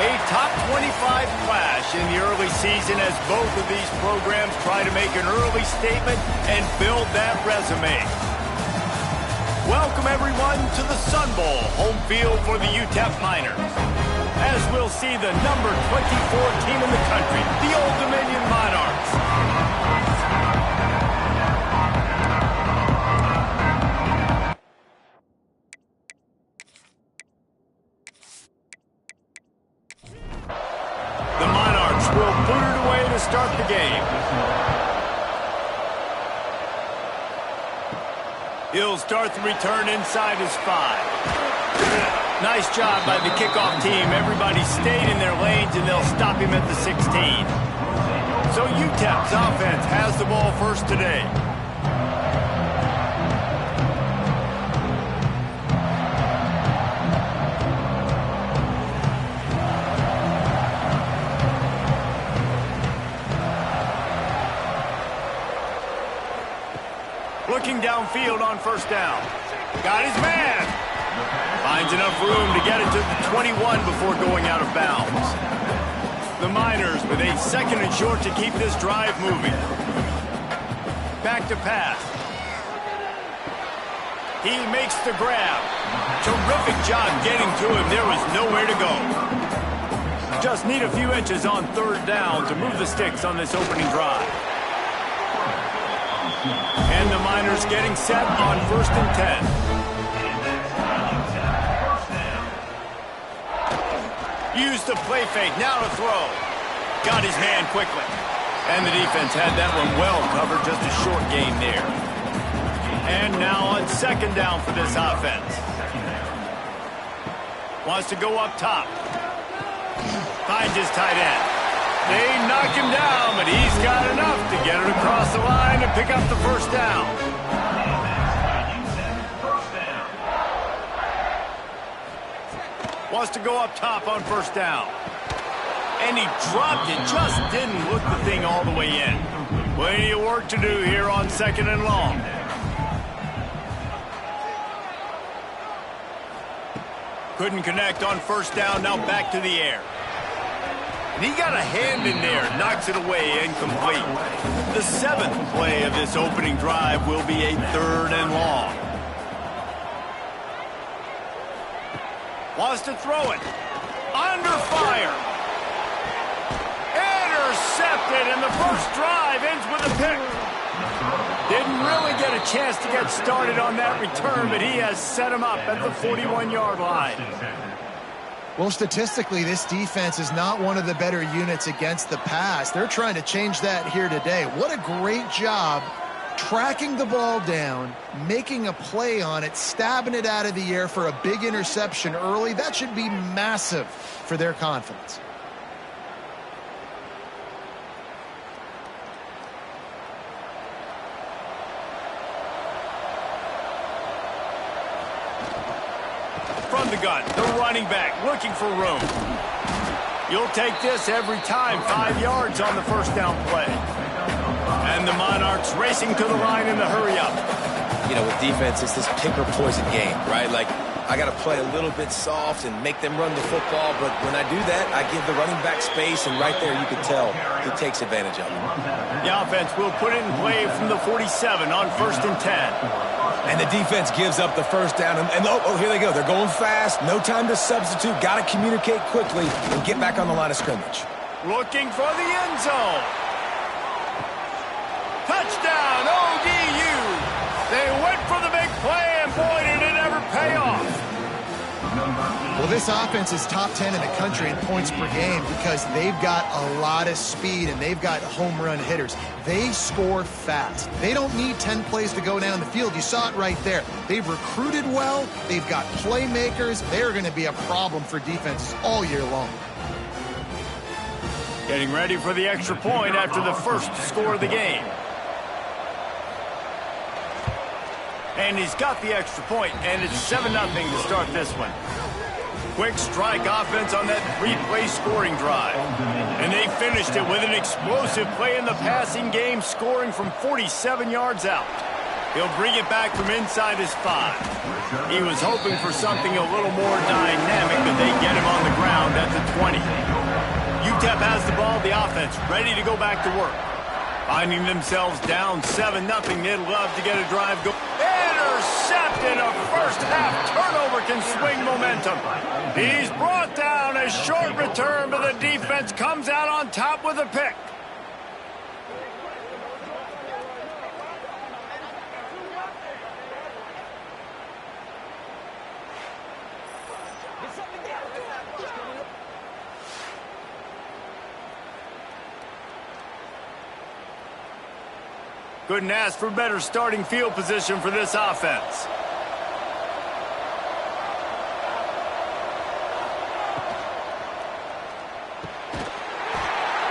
A top 25 clash in the early season as both of these programs try to make an early statement and build that resume. Welcome, everyone, to the Sun Bowl, home field for the UTEP Miners. As we'll see the number 24 team in the country, the Old Dominion Monarchs. The Monarchs will put it away to start the game. He'll start the return inside his 5. Nice job by the kickoff team. Everybody stayed in their lanes, and they'll stop him at the 16. So UTEP's offense has the ball first today. Looking downfield on first down. Got his man. Finds enough room to get it to the 21 before going out of bounds. The Miners with a second and short to keep this drive moving. Back to pass. He makes the grab. Terrific job getting to him. There was nowhere to go. Just need a few inches on third down to move the sticks on this opening drive. And the Miners getting set on 1st and 10. Used the play fake, now to throw. Got his man quickly. And the defense had that one well covered, just a short gain there. And now on second down for this offense. Wants to go up top. Finds his tight end. They knock him down, but he's got enough to get it across the line and pick up the first down. Wants to go up top on first down. And he dropped it, just didn't look the thing all the way in. Plenty of work to do here on second and long. Couldn't connect on first down, now back to the air. And he got a hand in there, knocks it away, incomplete. The 7th play of this opening drive will be a 3rd and long. Wants to throw it. Under fire. Intercepted, and the first drive ends with a pick. Didn't really get a chance to get started on that return, but he has set him up at the 41-yard line. Well, statistically, this defense is not one of the better units against the pass. They're trying to change that here today. What a great job tracking the ball down, making a play on it, stabbing it out of the air for a big interception early. That should be massive for their confidence. From the gun, the running back looking for room. You'll take this every time. 5 yards on the first down play. And the Monarchs racing to the line in the hurry-up. You know, with defense, it's this pick or poison game, right? Like, I got to play a little bit soft and make them run the football, but when I do that, I give the running back space, and right there you can tell he takes advantage of it. The offense will put it in play from the 47 on 1st and 10. And the defense gives up the first down, and oh, here they go. They're going fast, no time to substitute, got to communicate quickly and get back on the line of scrimmage. Looking for the end zone. Touchdown, ODU. They went for the big play, and boy, did it ever pay off. Well, this offense is top 10 in the country in points per game because they've got a lot of speed and they've got home run hitters. They score fast. They don't need 10 plays to go down the field. You saw it right there. They've recruited well. They've got playmakers. They're going to be a problem for defenses all year long. Getting ready for the extra point after the first score of the game. And he's got the extra point, and it's 7-0 to start this one. Quick strike offense on that 3-play scoring drive. And they finished it with an explosive play in the passing game, scoring from 47 yards out. He'll bring it back from inside his 5. He was hoping for something a little more dynamic, but they get him on the ground at the 20. UTEP has the ball, the offense ready to go back to work. Finding themselves down 7-0, they'd love to get a drive going. Intercepted! A first-half turnover can swing momentum. He's brought down. A short return, but the defense comes out on top with a pick. Couldn't ask for better starting field position for this offense.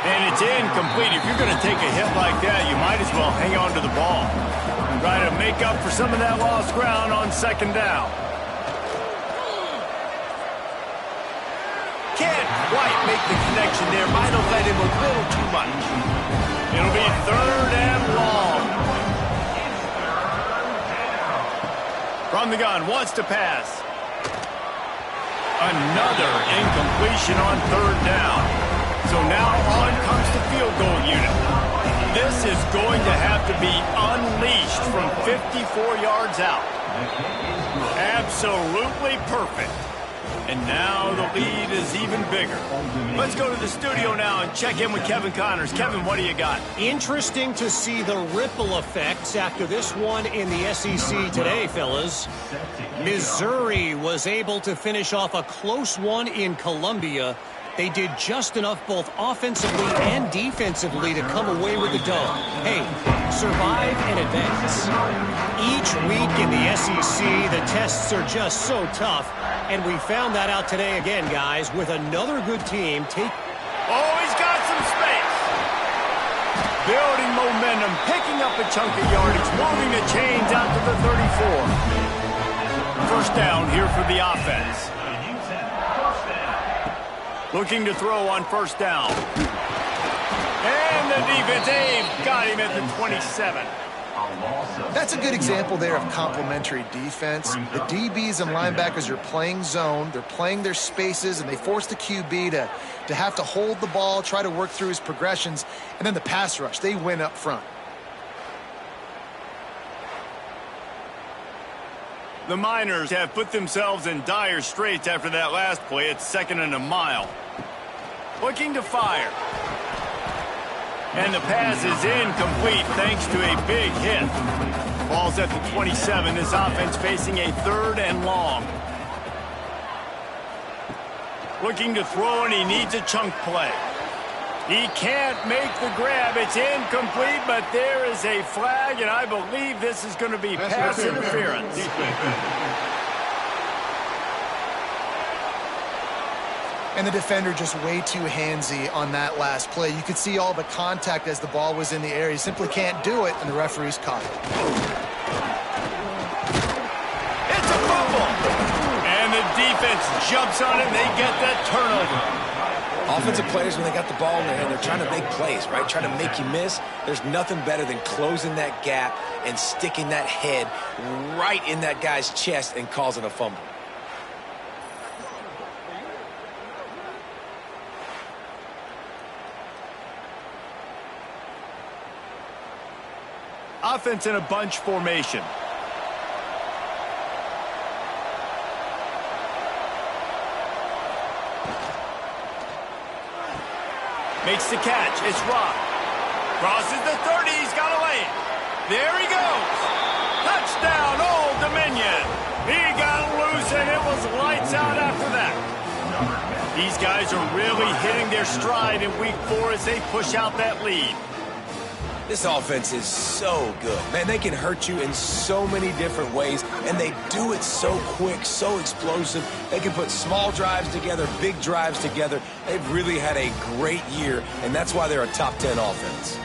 And it's incomplete. If you're going to take a hit like that, you might as well hang on to the ball. Try to make up for some of that lost ground on second down. Can't quite make the connection there. Might have led him a little too much. It'll be 3rd and long. From the gun, wants to pass. Another incompletion on 3rd down. So now on comes the field goal unit. This is going to have to be unleashed from 54 yards out. Absolutely perfect. And now the lead is even bigger. Let's go to the studio now and check in with Kevin Connors. Kevin, what do you got? Interesting to see the ripple effects after this one in the SEC today, fellas. Missouri was able to finish off a close one in Columbia. They did just enough both offensively and defensively to come away with the dub. Hey, survive and advance. Each week in the SEC, the tests are just so tough, and we found that out today again, guys, with another good team take... Oh, he's got some space. Building momentum, picking up a chunk of yardage, moving the chains out to the 34. First down here for the offense. Looking to throw on first down. And the defense, they've got him at the 27. That's a good example there of complementary defense. The DBs and linebackers are playing zone, they're playing their spaces, and they force the QB to have to hold the ball, try to work through his progressions, and then the pass rush, they win up front. The Miners have put themselves in dire straits after that last play. It's 2nd and a mile. Looking to fire. And the pass is incomplete thanks to a big hit. Ball's at the 27. This offense facing a 3rd and long. Looking to throw, and he needs a chunk play. He can't make the grab. It's incomplete, but there is a flag, and I believe this is going to be pass interference. And the defender just way too handsy on that last play. You could see all the contact as the ball was in the air. He simply can't do it, and the referee's caught it. It's a fumble! And the defense jumps on it, and they get that turnover. Offensive players, when they got the ball in their hand, they're trying to make plays, right? Trying to make you miss. There's nothing better than closing that gap and sticking that head right in that guy's chest and causing a fumble. Offense in a bunch formation. Makes the catch. It's Rock. Crosses the 30. He's got to lay it. There he goes. Touchdown, Old Dominion. He got loose, and it was lights out after that. These guys are really hitting their stride in Week 4 as they push out that lead. This offense is so good. Man, they can hurt you in so many different ways, and they do it so quick, so explosive. They can put small drives together, big drives together. They've really had a great year, and that's why they're a top 10 offense.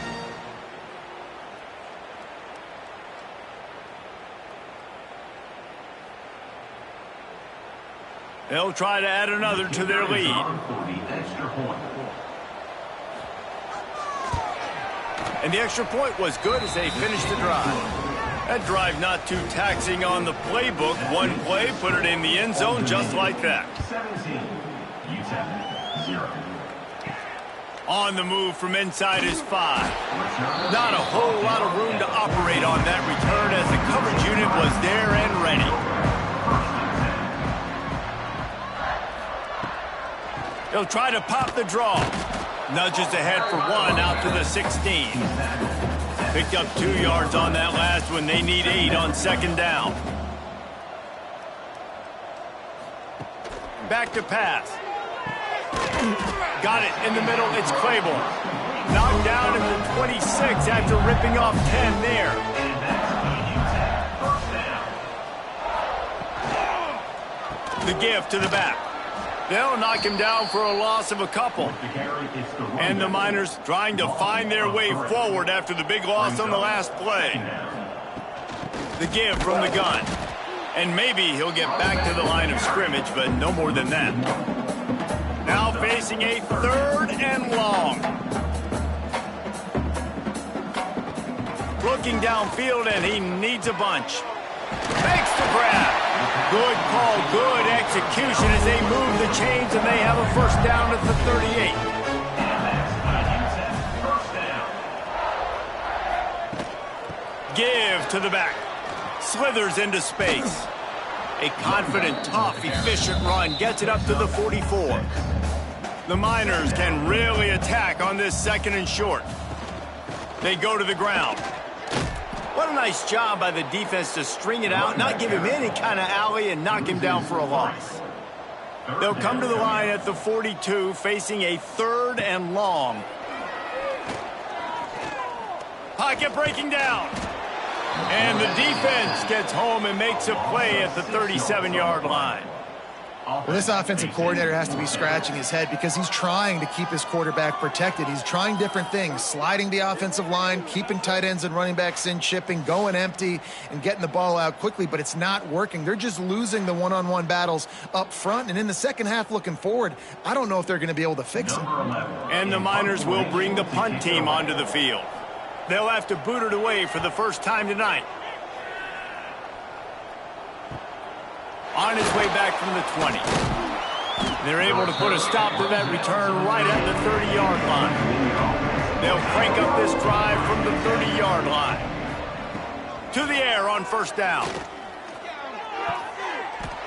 They'll try to add another to their lead. And the extra point was good as they finished the drive. That drive not too taxing on the playbook. One play, put it in the end zone just like that. 17, UTEP, 0. On the move from inside his 5. Not a whole lot of room to operate on that return as the coverage unit was there and ready. He'll try to pop the draw. Nudges ahead for 1 out to the 16. Picked up 2 yards on that last one. They need 8 on second down. Back to pass. Got it in the middle. It's Claiborne. Knocked down at the 26 after ripping off 10 there. The give to the back. They'll knock him down for a loss of a couple. And the Miners trying to find their way forward after the big loss on the last play. The give from the gun. And maybe he'll get back to the line of scrimmage, but no more than that. Now facing a 3rd and long. Looking downfield, and he needs a bunch. Makes the grab. Good call, good execution as they move the chains, and they have a first down at the 38. Give to the back. Slithers into space. A confident, tough, efficient run gets it up to the 44. The Miners can really attack on this 2nd and short. They go to the ground. What a nice job by the defense to string it out, not give him any kind of alley, and knock him down for a loss. They'll come to the line at the 42, facing a 3rd and long. Pocket breaking down. And the defense gets home and makes a play at the 37-yard line. Well, this offensive coordinator has to be scratching his head because he's trying to keep his quarterback protected. He's trying different things, sliding the offensive line, keeping tight ends and running backs in, chipping, going empty, and getting the ball out quickly, but it's not working. They're just losing the one-on-one battles up front, and in the second half looking forward, I don't know if they're going to be able to fix it. And the Miners will bring the punt team onto the field. They'll have to boot it away for the first time tonight. On his way back from the 20. They're able to put a stop to that return right at the 30-yard line. They'll crank up this drive from the 30-yard line. To the air on first down.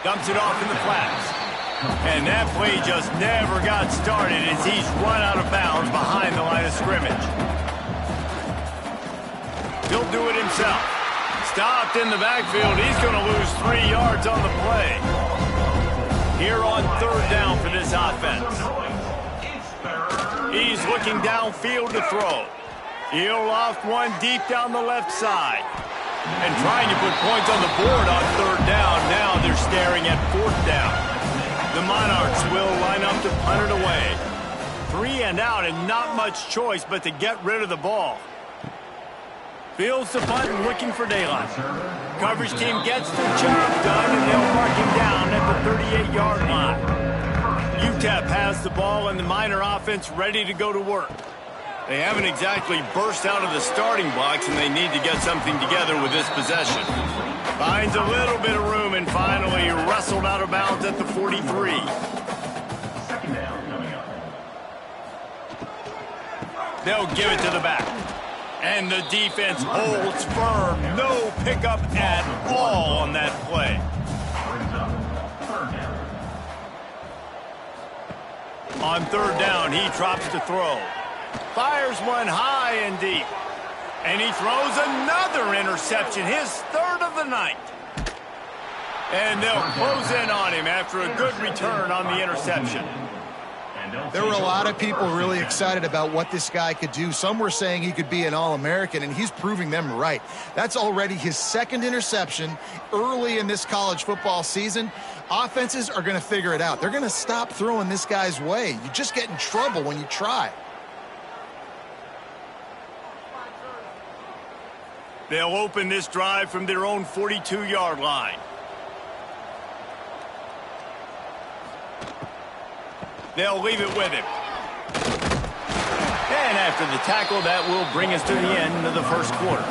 Dumps it off in the flats. And that play just never got started as he's run out of bounds behind the line of scrimmage. He'll do it himself. Stopped in the backfield. He's going to lose 3 yards on the play. Here on 3rd down for this offense. He's looking downfield to throw. He'll loft one deep down the left side. And trying to put points on the board on 3rd down. Now they're staring at 4th down. The Monarchs will line up to punt it away. 3 and out and not much choice but to get rid of the ball. Fields the punt and looking for daylight. Coverage team gets the job done, and they'll mark him down at the 38-yard line. UTEP has the ball, and the Miner offense ready to go to work. They haven't exactly burst out of the starting blocks, and they need to get something together with this possession. Finds a little bit of room and finally wrestled out of bounds at the 43. Second down coming up. They'll give it to the back. And the defense holds firm. No pickup at all on that play. On 3rd down, he drops to throw. Fires one high and deep. And he throws another interception, his 3rd of the night. And they'll close in on him after a good return on the interception. There were a lot of people really excited about what this guy could do. Some were saying he could be an All-American, and he's proving them right. That's already his 2nd interception early in this college football season. Offenses are going to figure it out. They're going to stop throwing this guy's way. You just get in trouble when you try. They'll open this drive from their own 42-yard line. They'll leave it with him. And after the tackle, that will bring us to the end of the first quarter.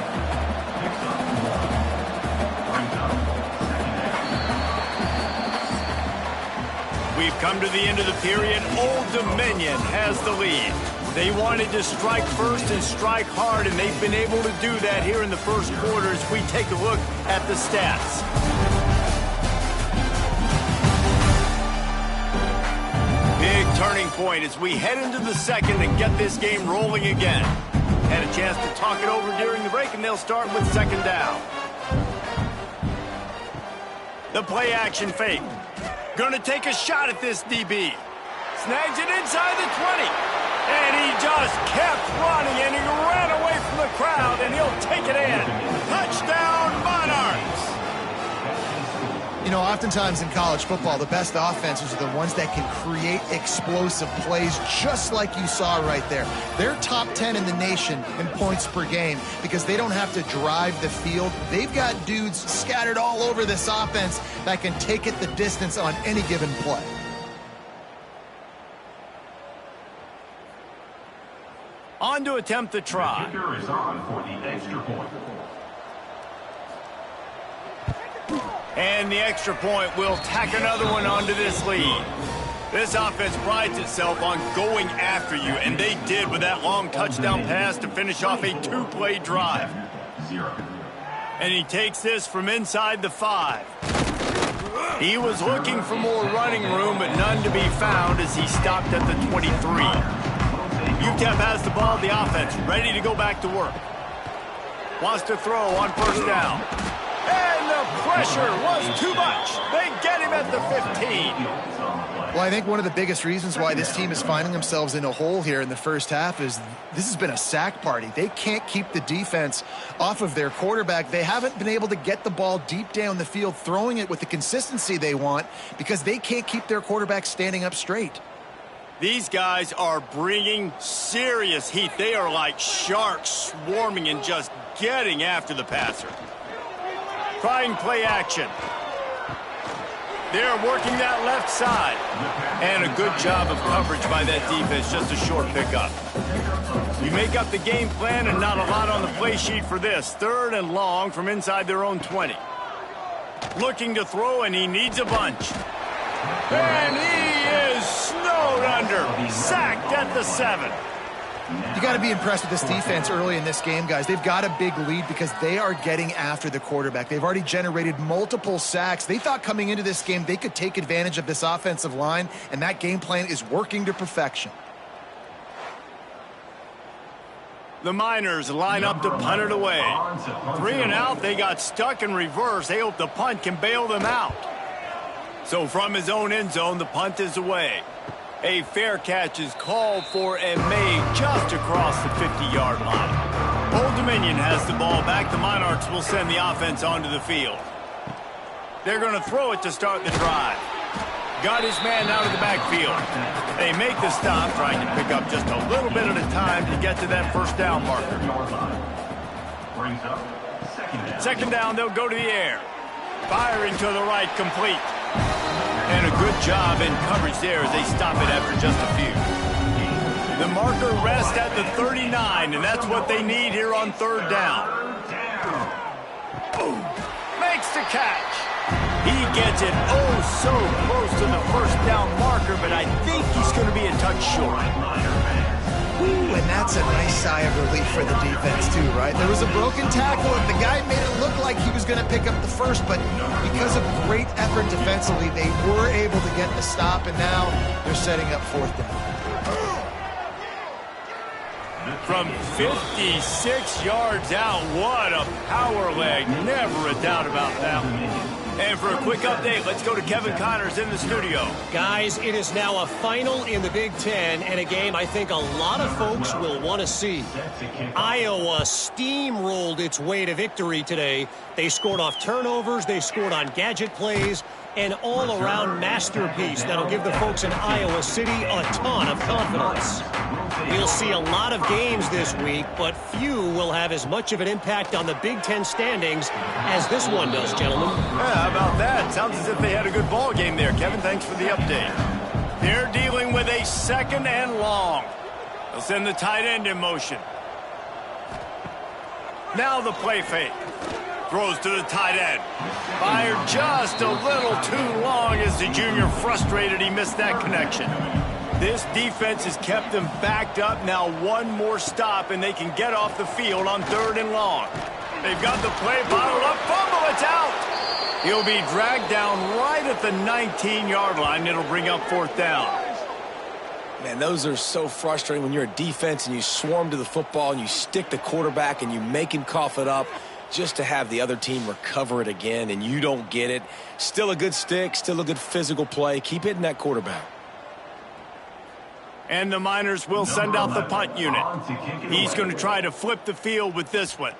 We've come to the end of the period. Old Dominion has the lead. They wanted to strike first and strike hard, and they've been able to do that here in the first quarter as we take a look at the stats. Big turning point as we head into the second and get this game rolling again. Had a chance to talk it over during the break, and they'll start with second down. The play action fake. Gonna take a shot at this DB. Snags it inside the 20. And he just kept running, and he ran away from the crowd, and he'll take it in. Touchdown, Monarchs! You know, oftentimes in college football, the best offenses are the ones that can create explosive plays, just like you saw right there. They're top 10 in the nation in points per game because they don't have to drive the field. They've got dudes scattered all over this offense that can take it the distance on any given play. On to attempt the try. The kicker is on for the extra point. And the extra point will tack another one onto this lead. This offense prides itself on going after you, and they did with that long touchdown pass to finish off a two-play drive. 0. And he takes this from inside the 5. He was looking for more running room, but none to be found as he stopped at the 23. UTEP has the ball, the offense, ready to go back to work. Wants to throw on first down. And the pressure was too much. They get him at the 15. Well, I think one of the biggest reasons why this team is finding themselves in a hole here in the first half is this has been a sack party. They can't keep the defense off of their quarterback. They haven't been able to get the ball deep down the field, throwing it with the consistency they want because they can't keep their quarterback standing up straight. These guys are bringing serious heat. They are like sharks swarming and just getting after the passer. Trying play action. They're working that left side. And a good job of coverage by that defense. Just a short pickup. You make up the game plan and not a lot on the play sheet for this. Third and long from inside their own 20. Looking to throw, and he needs a bunch. And he is snowed under. Sacked at the 7. You got to be impressed with this defense early in this game, guys. They've got a big lead because they are getting after the quarterback. They've already generated multiple sacks. They thought coming into this game they could take advantage of this offensive line, and that game plan is working to perfection. The Miners line up to punt it away. 3 and out, they got stuck in reverse. They hope the punt can bail them out. So from his own end zone, the punt is away. A fair catch is called for and made just across the 50-yard line. Old Dominion has the ball back. The Monarchs will send the offense onto the field. They're going to throw it to start the drive. Got his man out of the backfield. They make the stop, trying to pick up just a little bit at a time to get to that first down marker. Brings up second down. Second down, they'll go to the air. Firing to the right, complete. And a good job in coverage there as they stop it after just a few. The marker rests at the 39, and that's what they need here on third down. Boom. Makes the catch. He gets it so close to the first down marker, but I think he's going to be a touch short. Ooh, and that's a nice sigh of relief for the defense too, right? There was a broken tackle, and the guy made it look like he was going to pick up the first, but because of great effort defensively, they were able to get the stop, and now they're setting up fourth down. From 56 yards out, what a power leg. Never a doubt about that one. And for a quick update, let's go to Kevin Connors in the studio. Guys, it is now a final in the Big Ten and a game I think a lot of folks will want to see. Iowa steamrolled its way to victory today. They scored off turnovers, they scored on gadget plays, an all-around masterpiece that'll give the folks in Iowa City a ton of confidence. We'll see a lot of games this week, but few will have as much of an impact on the Big Ten standings as this one does, gentlemen. Yeah, how about that? Sounds as if they had a good ball game there, Kevin. Thanks for the update. They're dealing with a second and long. They'll send the tight end in motion. Now the play fake. Throws to the tight end. Fired just a little too long as the junior frustrated he missed that connection. This defense has kept them backed up. Now one more stop and they can get off the field on 3rd and long. They've got the play bottled up. Fumble, it's out. He'll be dragged down right at the 19-yard line. It'll bring up 4th down. Man, those are so frustrating when you're a defense and you swarm to the football and you stick the quarterback and you make him cough it up just to have the other team recover it again and you don't get it. Still a good stick, still a good physical play. Keep hitting that quarterback. And the Miners will send out the punt unit. He's going to try to flip the field with this one.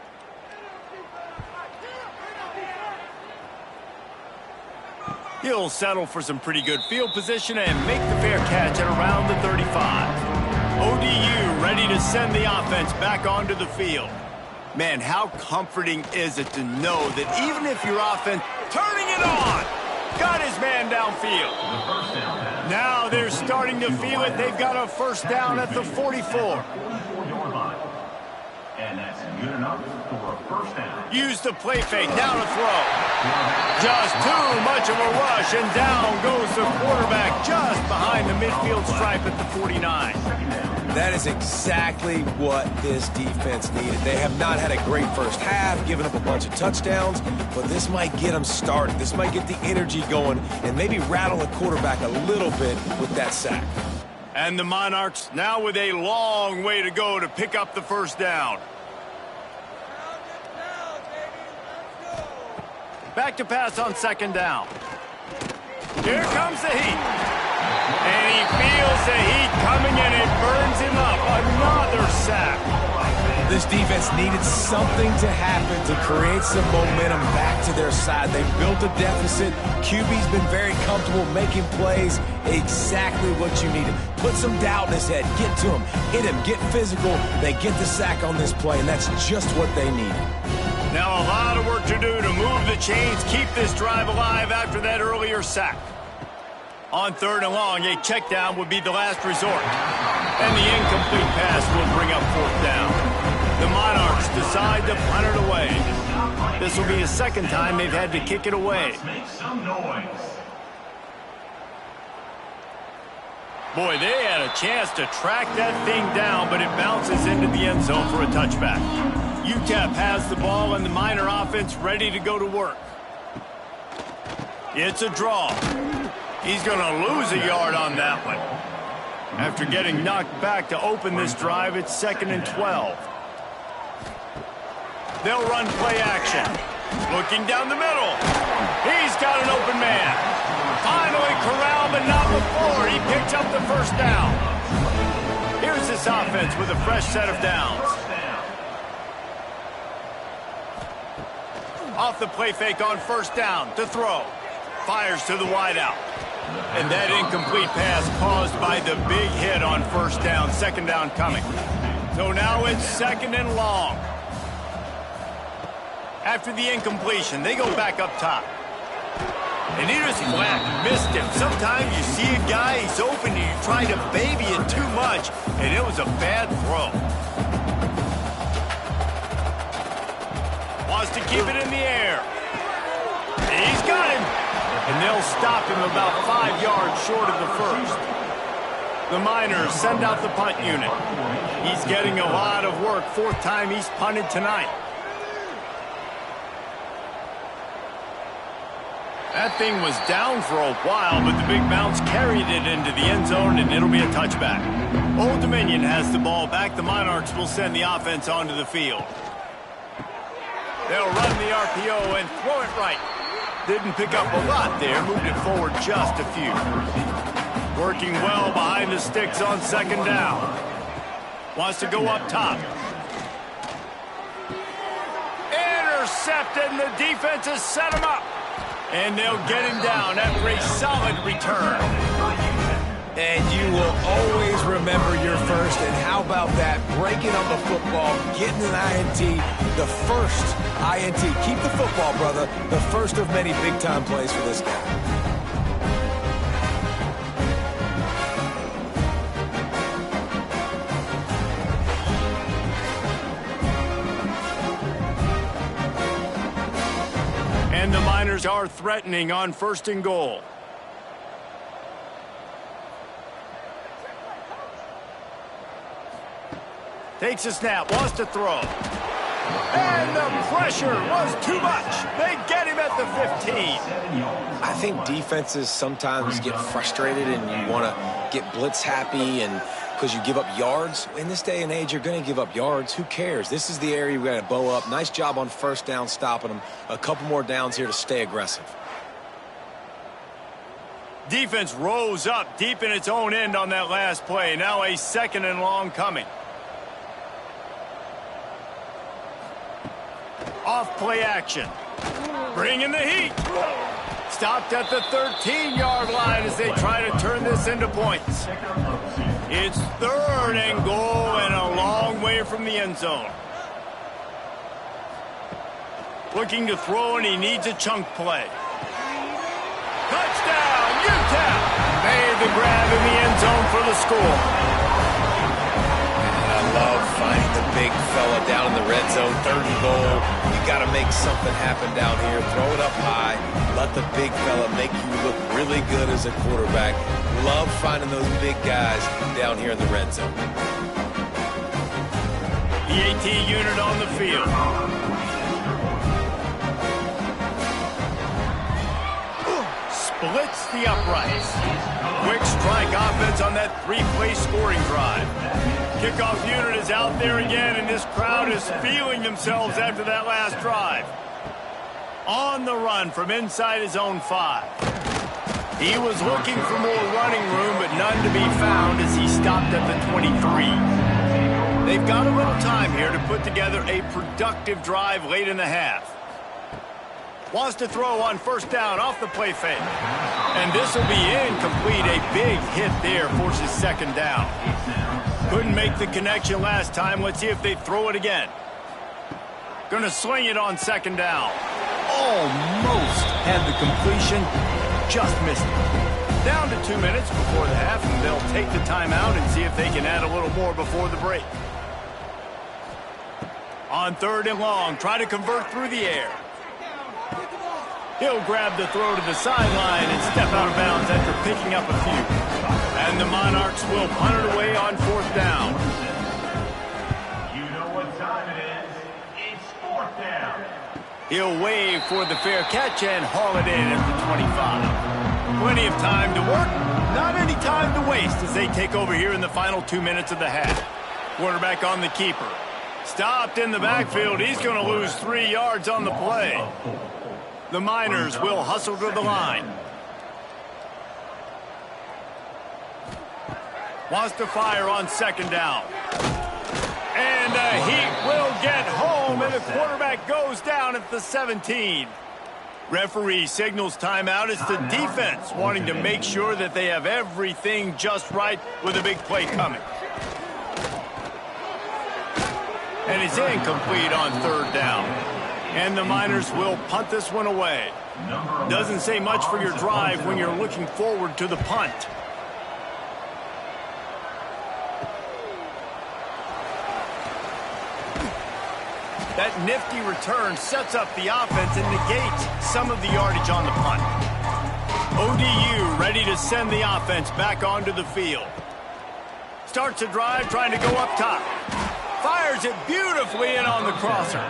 He'll settle for some pretty good field position and make the fair catch at around the 35. ODU ready to send the offense back onto the field. Man, how comforting is it to know that even if your offense turning it on, got his man downfield. Now they're starting to feel it. They've got a 1st down at the 44. And that's good enough for a 1st down. Use the play fake, now to throw. Just too much of a rush, and down goes the quarterback just behind the midfield stripe at the 49. That is exactly what this defense needed. They have not had a great first half, given up a bunch of touchdowns, but this might get them started. This might get the energy going and maybe rattle the quarterback a little bit with that sack. And the Monarchs now with a long way to go to pick up the 1st down. Back to pass on 2nd down. Here comes the heat. And he feels the heat coming and it burns him up. Another sack. This defense needed something to happen to create some momentum back to their side. They built a deficit. QB's been very comfortable making plays. Exactly what you needed. Put some doubt in his head. Get to him. Hit him. Get physical. They get the sack on this play, and that's just what they needed. Now a lot of work to do to move the chains, keep this drive alive after that earlier sack. On 3rd and long, a check down would be the last resort. And the incomplete pass will bring up 4th down. The Monarchs decide to punt it away. This will be the 2nd time they've had to kick it away. Make some noise. Boy, they had a chance to track that thing down, but it bounces into the end zone for a touchback. UTEP has the ball and the Miner offense ready to go to work. It's a draw. He's going to lose a yard on that one. After getting knocked back to open this drive, it's 2nd and 12. They'll run play action. Looking down the middle. He's got an open man. Finally corralled, but not before. He picks up the 1st down. Here's this offense with a fresh set of downs. Off the play fake on 1st down to throw. Fires to the wideout. And that incomplete pass caused by the big hit on 1st down. 2nd down coming. So now it's 2nd and long. After the incompletion, they go back up top. And he just flat missed him. Sometimes you see a guy, he's open, and you try to baby it too much, and it was a bad throw. Wants to keep it in the air. He's got him. And they'll stop him about 5 yards short of the 1st. The Miners send out the punt unit. He's getting a lot of work. 4th time he's punted tonight. That thing was down for a while, but the big bounce carried it into the end zone, and it'll be a touchback. Old Dominion has the ball back. The Monarchs will send the offense onto the field. They'll run the RPO and throw it right. Didn't pick up a lot there, moved it forward just a few. Working well behind the sticks on 2nd down. Wants to go up top. Intercepted, and the defense has set him up. And they'll get him down after a solid return. And you will always remember your 1st. And how about that? Breaking on the football, getting an INT, the 1st INT. Keep the football, brother. The 1st of many big-time plays for this guy. And the Miners are threatening on 1st and goal. Takes a snap, wants to throw. And the pressure was too much. They get him at the 15. I think defenses sometimes get frustrated and you want to get blitz happy and because you give up yards. In this day and age, you're going to give up yards. Who cares? This is the area we got to bow up. Nice job on 1st down stopping them. A couple more downs here to stay aggressive. Defense rose up deep in its own end on that last play. Now a 2nd and long coming. Off play action. Bringing the heat. Stopped at the 13-yard line as they try to turn this into points. It's 3rd and goal and a long way from the end zone. Looking to throw, and he needs a chunk play. Touchdown, UTEP! Made the grab in the end zone for the score. And I love finding the big fella down in the red zone, 3rd and goal. You got to make something happen down here. Throw it up high. Let the big fella make you look really good as a quarterback. Love finding those big guys down here in the red zone. The AT unit on the field. Splits the uprights. Quick strike offense on that 3-play scoring drive. Kickoff unit is out there again, and this crowd is feeling themselves after that last drive. On the run from inside his own 5. He was looking for more running room, but none to be found as he stopped at the 23. They've got a little time here to put together a productive drive late in the half. Wants to throw on 1st down off the play fake. And this will be incomplete. A big hit there forces 2nd down. Couldn't make the connection last time. Let's see if they throw it again. Gonna swing it on 2nd down. Almost had the completion. Just missed it. Down to 2 minutes before the half, and they'll take the timeout and see if they can add a little more before the break. On 3rd and long, try to convert through the air. He'll grab the throw to the sideline and step out of bounds after picking up a few. And the Monarchs will punt it away on 4th down. You know what time it is. It's 4th down. He'll wave for the fair catch and haul it in at the 25. Plenty of time to work, not any time to waste as they take over here in the final 2 minutes of the half. Quarterback on the keeper. Stopped in the backfield. He's going to lose 3 yards on the play. The Miners will hustle to the line. Wants to fire on 2nd down. And the heat will get home, and the quarterback goes down at the 17. Referee signals timeout. It's the defense wanting to make sure that they have everything just right with a big play coming. And it's incomplete on 3rd down. And the Miners will punt this one away. Doesn't say much for your drive when you're looking forward to the punt. That nifty return sets up the offense and negates some of the yardage on the punt. ODU ready to send the offense back onto the field. Starts a drive trying to go up top. Fires it beautifully in on the crosser.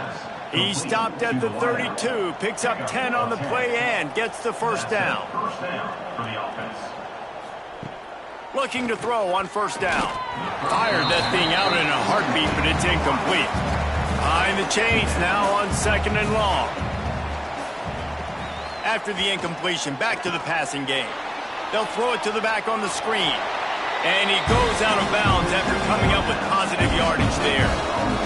He stopped at the 32, picks up 10 on the play and gets the 1st down. First down for the offense. Looking to throw on 1st down. Fired that thing out in a heartbeat, but it's incomplete. Behind the chains now on 2nd and long. After the incompletion, back to the passing game. They'll throw it to the back on the screen. And he goes out of bounds after coming up with positive yardage there.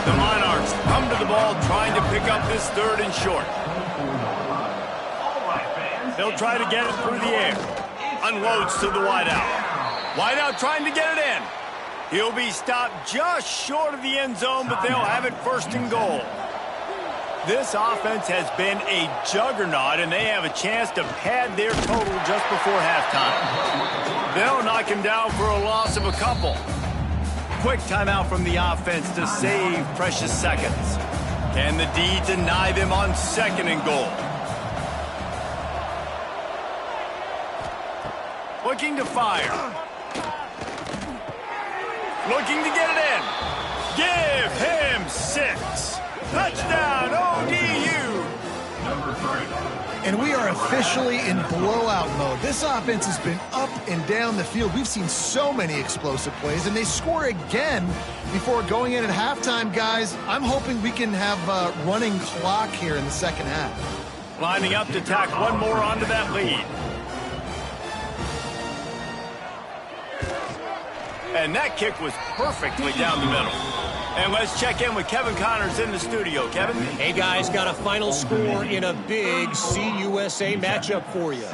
The Monarchs come to the ball trying to pick up this 3rd and short. They'll try to get it through the air. Unloads to the wideout. Wideout trying to get it in. He'll be stopped just short of the end zone, but they'll have it 1st and goal. This offense has been a juggernaut, and they have a chance to pad their total just before halftime. They'll knock him down for a loss of a couple. Quick timeout from the offense to save precious seconds. Can the D deny them on 2nd and goal? looking to fire. Looking to get it in. Give him 6. Touchdown, ODU. Number 3. And we are officially in blowout mode. This offense has been up and down the field. We've seen so many explosive plays, and they score again before going in at halftime, guys. I'm hoping we can have a running clock here in the second half. Lining up to tack one more onto that lead. And that kick was perfectly down the middle. And let's check in with Kevin Connors in the studio. Kevin? Hey, guys, got a final score in a big CUSA matchup for you.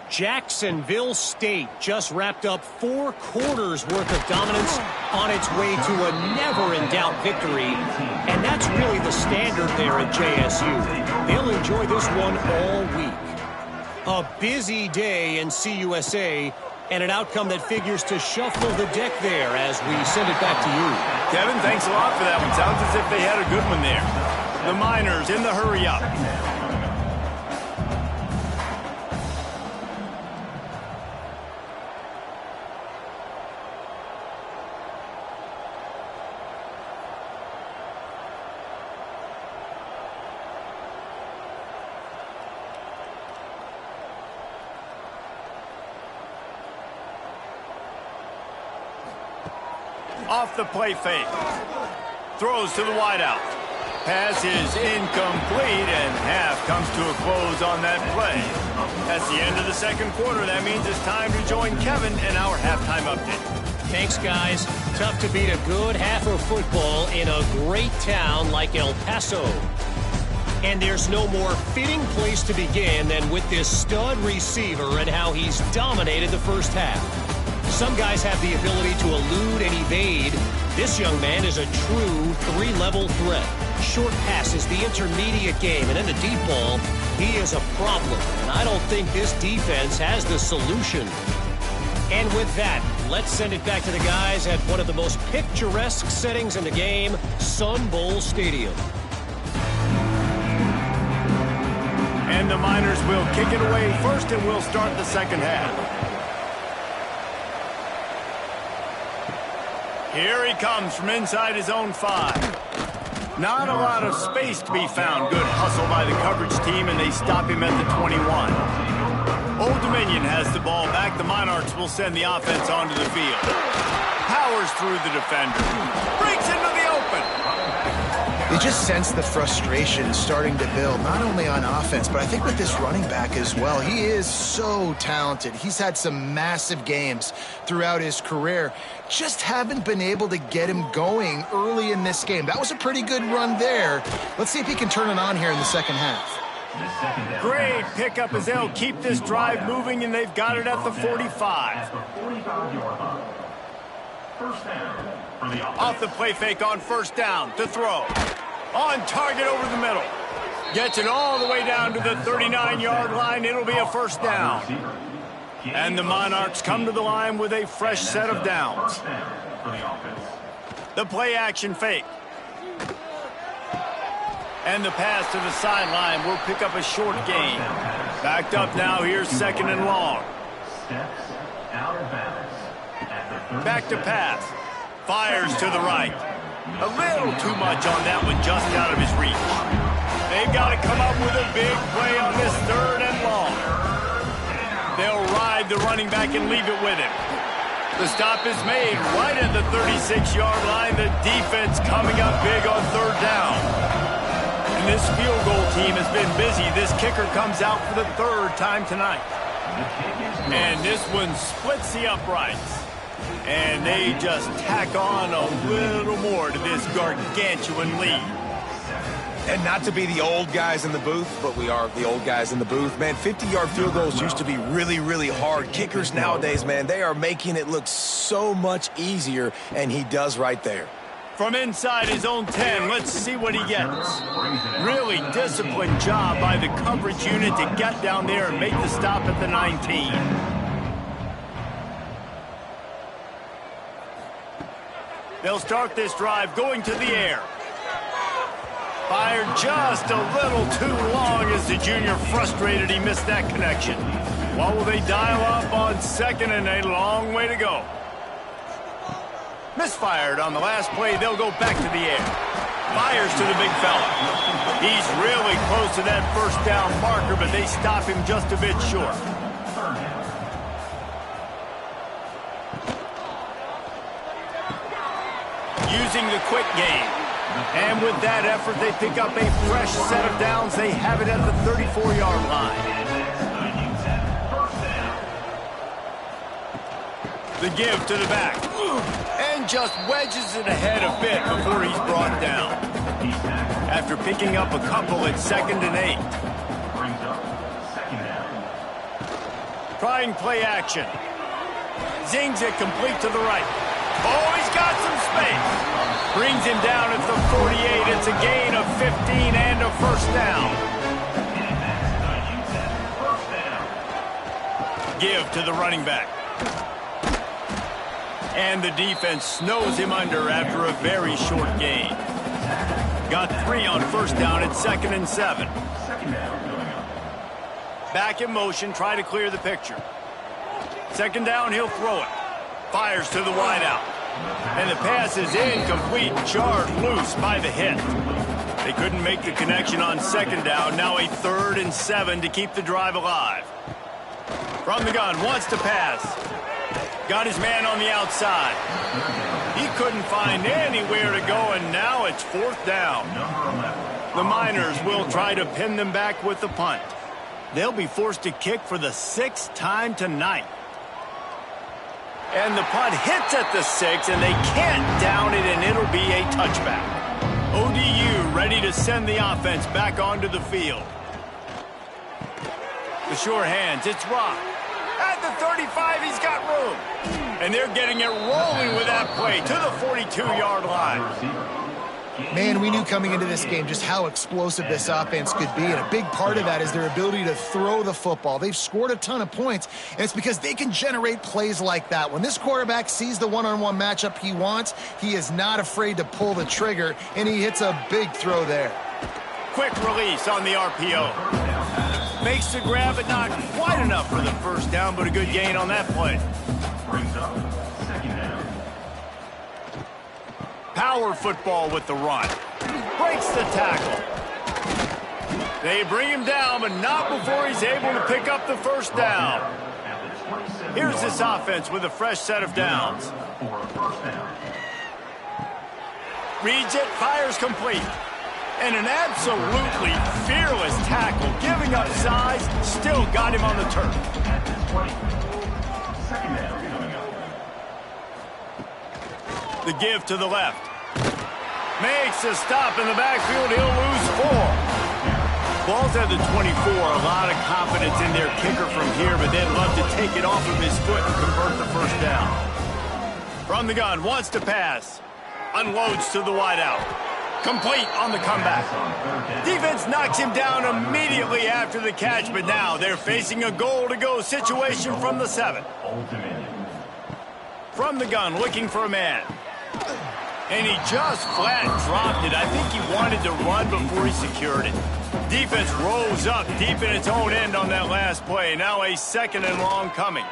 Jacksonville State just wrapped up 4 quarters worth of dominance on its way to a never-in-doubt victory. And that's really the standard there at JSU. They'll enjoy this one all week. A busy day in CUSA, and an outcome that figures to shuffle the deck there as we send it back to you. Kevin, thanks a lot for that one. Sounds as if they had a good one there. The Miners in the hurry-up. Off the play fake. Throws to the wideout. Pass is incomplete, and half comes to a close on that play. That's the end of the second quarter. That means it's time to join Kevin in our halftime update. Thanks, guys. Tough to beat a good half of football in a great town like El Paso. And there's no more fitting place to begin than with this stud receiver and how he's dominated the first half. Some guys have the ability to elude and evade. This young man is a true 3-level threat. Short passes, the intermediate game, and in the deep ball, he is a problem. And I don't think this defense has the solution. And with that, let's send it back to the guys at one of the most picturesque settings in the game, Sun Bowl Stadium. And the Miners will kick it away first, and we'll start the second half. Here he comes from inside his own 5. Not a lot of space to be found. Good hustle by the coverage team, and they stop him at the 21. Old Dominion has the ball back. The Monarchs will send the offense onto the field. Powers through the defender. Breaks into the open. You just sense the frustration starting to build, not only on offense, but I think with this running back as well. He is so talented. He's had some massive games throughout his career. Just haven't been able to get him going early in this game. That was a pretty good run there. Let's see if he can turn it on here in the second half. Great pickup as they'll keep this drive moving, and they've got it at the 45. Off the play fake on first down to throw. On target over the middle. Gets it all the way down to the 39-yard line. It'll be a first down. And the Monarchs come to the line with a fresh set of downs. The play action fake. And the pass to the sideline will pick up a short gain. Backed up now, here's second and long. Back to pass. Fires to the right. A little too much on that one, just out of his reach. They've got to come up with a big play on this third and long. They'll ride the running back and leave it with him. The stop is made right at the 36-yard line. The defense coming up big on third down. And this field goal team has been busy. This kicker comes out for the third time tonight. And this one splits the uprights. And they just tack on a little more to this gargantuan lead. And not to be the old guys in the booth, but we are the old guys in the booth. Man, 50-yard field goals used to be really, really hard. Kickers nowadays, man, they are making it look so much easier, and he does right there. From inside his own 10, let's see what he gets. Really disciplined job by the coverage unit to get down there and make the stop at the 19. They'll start this drive going to the air. Fired just a little too long as the junior frustrated he missed that connection. What will they dial up on second and a long way to go? Misfired on the last play. They'll go back to the air. Fires to the big fella. He's really close to that first down marker, but they stop him just a bit short. Using the quick game. And with that effort, they pick up a fresh set of downs. They have it at the 34-yard line. The give to the back. And just wedges it ahead a bit before he's brought down. After picking up a couple at 2nd and 8. Trying play action. Zings it complete to the right. Oh, he's got some space. Brings him down at the 48. It's a gain of 15 and a first down. Give to the running back. And the defense snows him under after a very short gain. Got 3 on first down at 2nd and 7. Back in motion, try to clear the picture. 2nd down, he'll throw it. Fires to the wideout. And the pass is incomplete, jarred loose by the hit. They couldn't make the connection on 2nd down. Now a 3rd and 7 to keep the drive alive. From the gun, wants to pass. Got his man on the outside. He couldn't find anywhere to go, and now it's 4th down. The Miners will try to pin them back with the punt. They'll be forced to kick for the 6th time tonight. And the punt hits at the 6, and they can't down it, and it'll be a touchback. ODU ready to send the offense back onto the field. The sure hands, it's Rock. At the 35, he's got room. And they're getting it rolling with that play to the 42-yard line. Man, we knew coming into this game just how explosive this offense could be, and a big part of that is their ability to throw the football. They've scored a ton of points, and it's because they can generate plays like that. When this quarterback sees the one-on-one matchup he wants, he is not afraid to pull the trigger, and he hits a big throw there. Quick release on the RPO. Makes the grab, but not quite enough for the first down, but a good gain on that play. Brings up 2nd down. Power football with the run. Breaks the tackle. They bring him down, but not before he's able to pick up the first down. Here's this offense with a fresh set of downs. Reads it, fires complete. And an absolutely fearless tackle, giving up size, still got him on the turf. The give to the left. Makes a stop in the backfield. He'll lose 4. Ball's at the 24. A lot of confidence in their kicker from here, but they'd love to take it off of his foot and convert the first down. From the gun, wants to pass. Unloads to the wideout. Complete on the comeback. Defense knocks him down immediately after the catch, but now they're facing a goal-to-go situation from the 7. From the gun, looking for a man. And he just flat dropped it. I think he wanted to run before he secured it. Defense rolls up deep in its own end on that last play. Now a 2nd and long coming.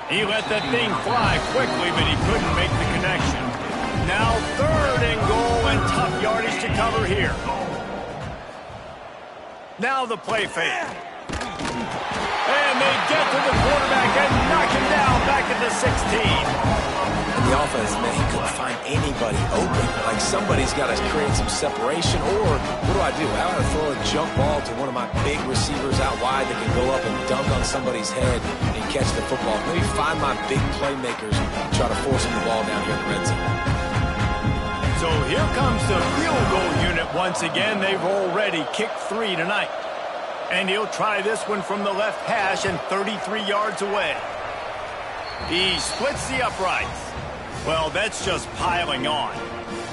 He let that thing fly quickly, but he couldn't make the connection. Now 3rd and goal, and tough yardage to cover here. Now the play fake. And they get to the quarterback and knock him down back at the 16. The offense, man, he couldn't find anybody open. Like, somebody's got to create some separation, or what do? I got to throw a jump ball to one of my big receivers out wide that can go up and dunk on somebody's head and catch the football. Maybe find my big playmakers and try to force them the ball down here in the red zone. So here comes the field goal unit once again. They've already kicked 3 tonight. And he'll try this one from the left hash and 33 yards away. He splits the uprights. Well, that's just piling on.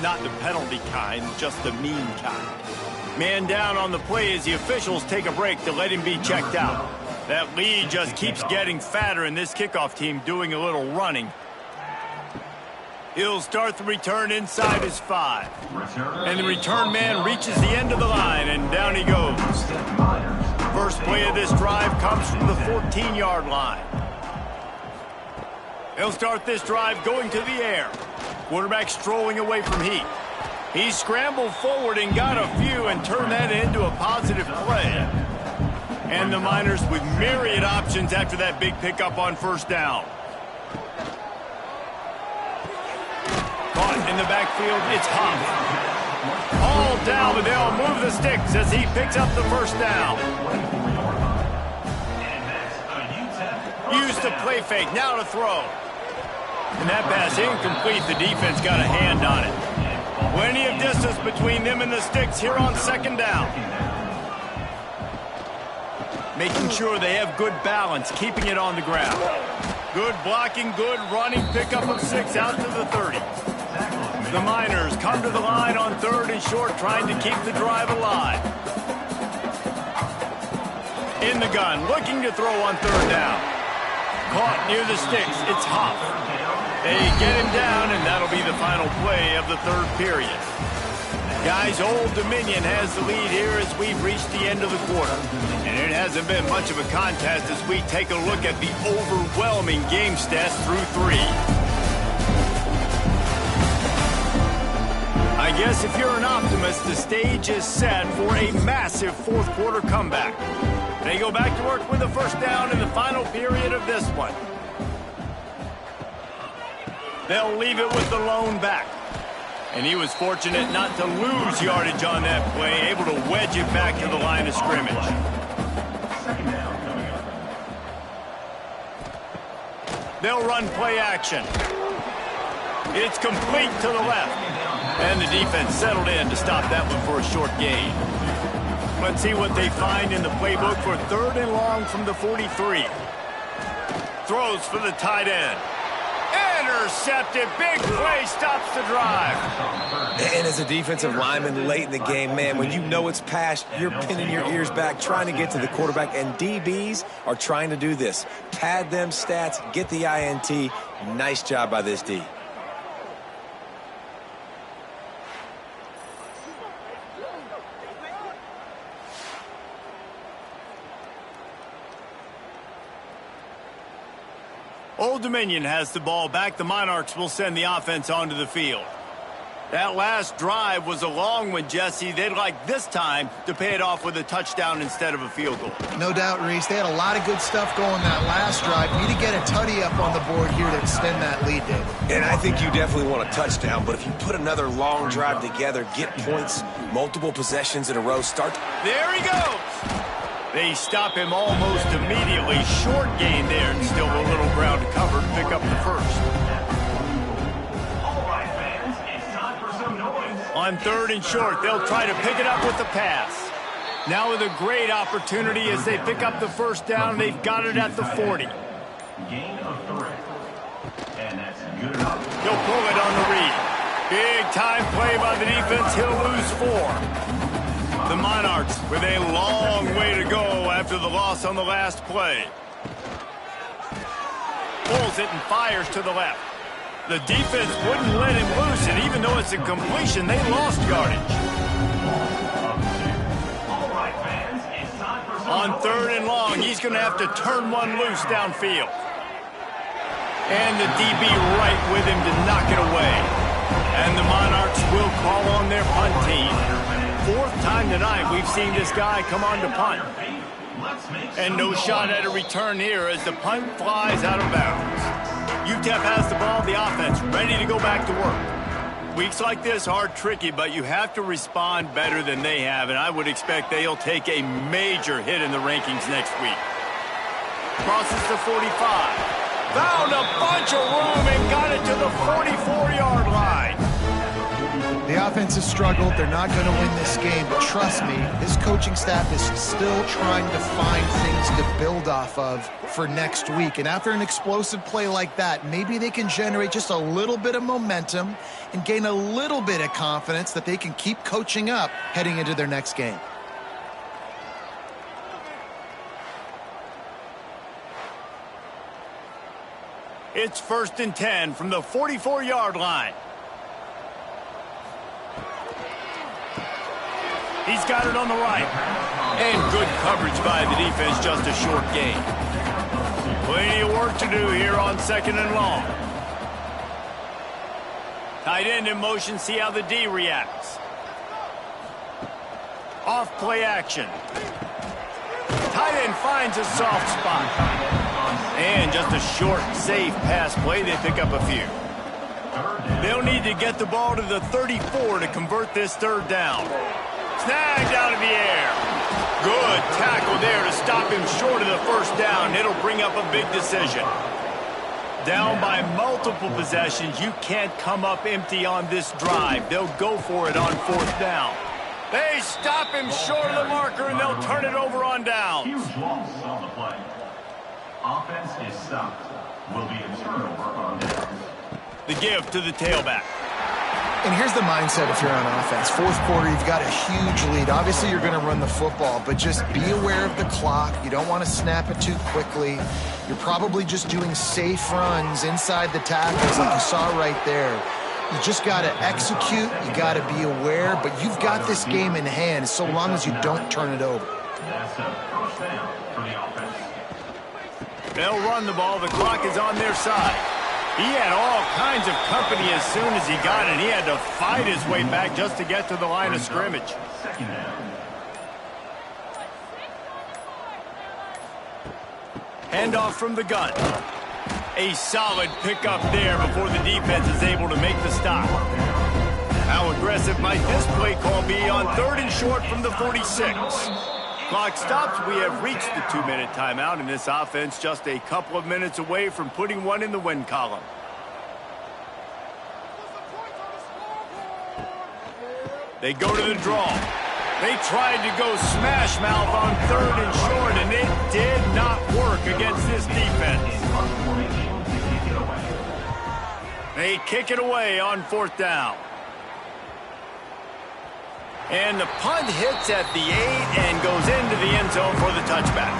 Not the penalty kind, just the mean kind. Man down on the play as the officials take a break to let him be checked out. That lead just keeps getting fatter, and this kickoff team doing a little running. He'll start the return inside his 5. And the return man reaches the end of the line, and down he goes. First play of this drive comes from the 14-yard line. He'll start this drive going to the air. Quarterback strolling away from heat. He scrambled forward and got a few and turned that into a positive play. And the Miners with myriad options after that big pickup on first down. Caught in the backfield, it's Huff. All down, but they'll move the sticks as he picks up the first down. Use the play fake, now to throw. And that pass incomplete, the defense got a hand on it. Plenty of distance between them and the sticks here on second down. Making sure they have good balance, keeping it on the ground. Good blocking, good running, pickup of 6 out to the 30. The Miners come to the line on 3rd and short, trying to keep the drive alive. In the gun, looking to throw on 3rd down. Caught near the sticks, it's Huff. They get him down, and that'll be the final play of the 3rd period. Guys, Old Dominion has the lead here as we've reached the end of the quarter. And it hasn't been much of a contest as we take a look at the overwhelming game stats through 3. I guess if you're an optimist, the stage is set for a massive 4th quarter comeback. They go back to work with the first down in the final period of this one. They'll leave it with the lone back. And he was fortunate not to lose yardage on that play, able to wedge it back to the line of scrimmage. They'll run play action. It's complete to the left. And the defense settled in to stop that one for a short gain. Let's see what they find in the playbook for 3rd and long from the 43. Throws for the tight end. Intercepted. Big play stops the drive. And as a defensive lineman late in the game, man, when you know it's past, you're pinning your ears back, trying to get to the quarterback, and DBs are trying to do this. Pad them stats, get the INT. Nice job by this D. Old Dominion has the ball back. The Monarchs will send the offense onto the field. That last drive was a long one, Jesse. They'd like this time to pay it off with a touchdown instead of a field goal. No doubt, Reese. They had a lot of good stuff going that last drive. Need to get a tutty up on the board here to extend that lead, David. And I think you definitely want a touchdown, but if you put another long drive together, get points, multiple possessions in a row, start. There he goes. They stop him almost immediately. Short gain there, and still a little ground to cover to pick up the first. All right, fans, it's time for some noise. On 3rd and short, they'll try to pick it up with the pass. Now with a great opportunity as they pick up the first down. They've got it at the 40. Gain of 3. And that's good enough. He'll pull it on the read. Big time play by the defense. He'll lose 4. The Monarchs with a long way to go after the loss on the last play. Pulls it and fires to the left. The defense wouldn't let him loose, and even though it's a completion, they lost yardage. All right, fans, it's time for some On noise. 3rd and long, he's going to have to turn one loose downfield. And the DB right with him to knock it away. And the Monarchs will call on their punt team. 4th time tonight we've seen this guy come on to punt. And no shot at a return here as the punt flies out of bounds. UTEP has the ball, the offense ready to go back to work. Weeks like this are tricky, but you have to respond better than they have, and I would expect they'll take a major hit in the rankings next week. Crosses the 45. Found a bunch of room and got it to the 44-yard line. The offense has struggled. They're not going to win this game, but trust me, this coaching staff is still trying to find things to build off of for next week. And after an explosive play like that, maybe they can generate just a little bit of momentum and gain a little bit of confidence that they can keep coaching up heading into their next game. It's 1st and 10 from the 44-yard line. He's got it on the right. And good coverage by the defense, just a short gain. Plenty of work to do here on 2nd and long. Tight end in motion, see how the D reacts. Off play action. Tight end finds a soft spot. And just a short, safe pass play. They pick up a few. They'll need to get the ball to the 34 to convert this 3rd down. Snagged out of the air. Good tackle there to stop him short of the 1st down. It'll bring up a big decision. Down by multiple possessions. You can't come up empty on this drive. They'll go for it on 4th down. They stop him short of the marker, and they'll turn it over on downs. Huge loss on the play. Offense is stopped. Will be a turnover on downs. The give to the tailback. And here's the mindset if you're on offense. 4th quarter, you've got a huge lead. Obviously, you're going to run the football, but just be aware of the clock. You don't want to snap it too quickly. You're probably just doing safe runs inside the tackles like you saw right there. You just got to execute. You got to be aware, but you've got this game in hand so long as you don't turn it over. That's a 1st down for the offense. They'll run the ball. The clock is on their side. He had all kinds of company as soon as he got it. He had to fight his way back just to get to the line of scrimmage. 2nd down. Handoff from the gun. A solid pickup there before the defense is able to make the stop. How aggressive might this play call be on 3rd and short from the 46? Clock stops. We have reached the 2-minute timeout, and this offense just a couple of minutes away from putting one in the win column. They go to the draw. They tried to go smash mouth on 3rd and short, and it did not work against this defense. They kick it away on 4th down. And the punt hits at the 8 and goes into the end zone for the touchback.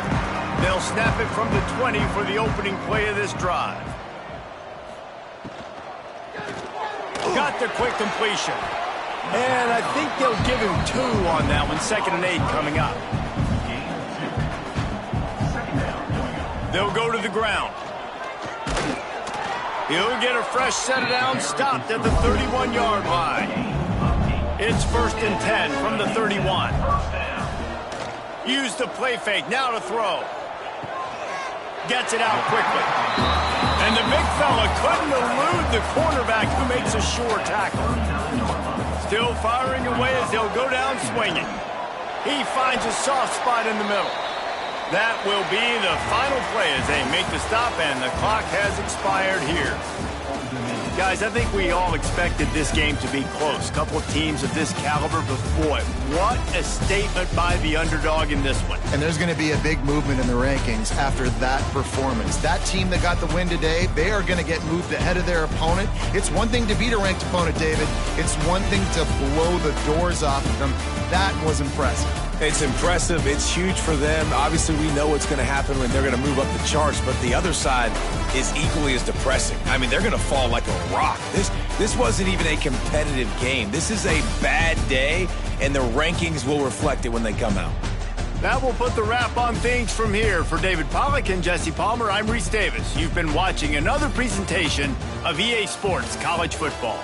They'll snap it from the 20 for the opening play of this drive. Got the quick completion. And I think they'll give him 2 on that one. 2nd and 8 coming up. They'll go to the ground. He'll get a fresh set of downs, stopped at the 31-yard line. It's 1st and 10 from the 31. Use the play fake, now to throw. Gets it out quickly. And the big fella couldn't elude the cornerback who makes a sure tackle. Still firing away as they'll go down swinging. He finds a soft spot in the middle. That will be the final play as they make the stop, and the clock has expired here. Guys, I think we all expected this game to be close. A couple of teams of this caliber, but boy, what a statement by the underdog in this one. And there's going to be a big movement in the rankings after that performance. That team that got the win today, they are going to get moved ahead of their opponent. It's one thing to beat a ranked opponent, David. It's one thing to blow the doors off of them. That was impressive. It's impressive. It's huge for them. Obviously, we know what's going to happen when they're going to move up the charts, but the other side is equally as depressing. I mean, they're going to fall like a rock. This wasn't even a competitive game. This is a bad day, and the rankings will reflect it when they come out. That will put the wrap on things from here. For David Pollack and Jesse Palmer, I'm Reese Davis. You've been watching another presentation of EA Sports College Football.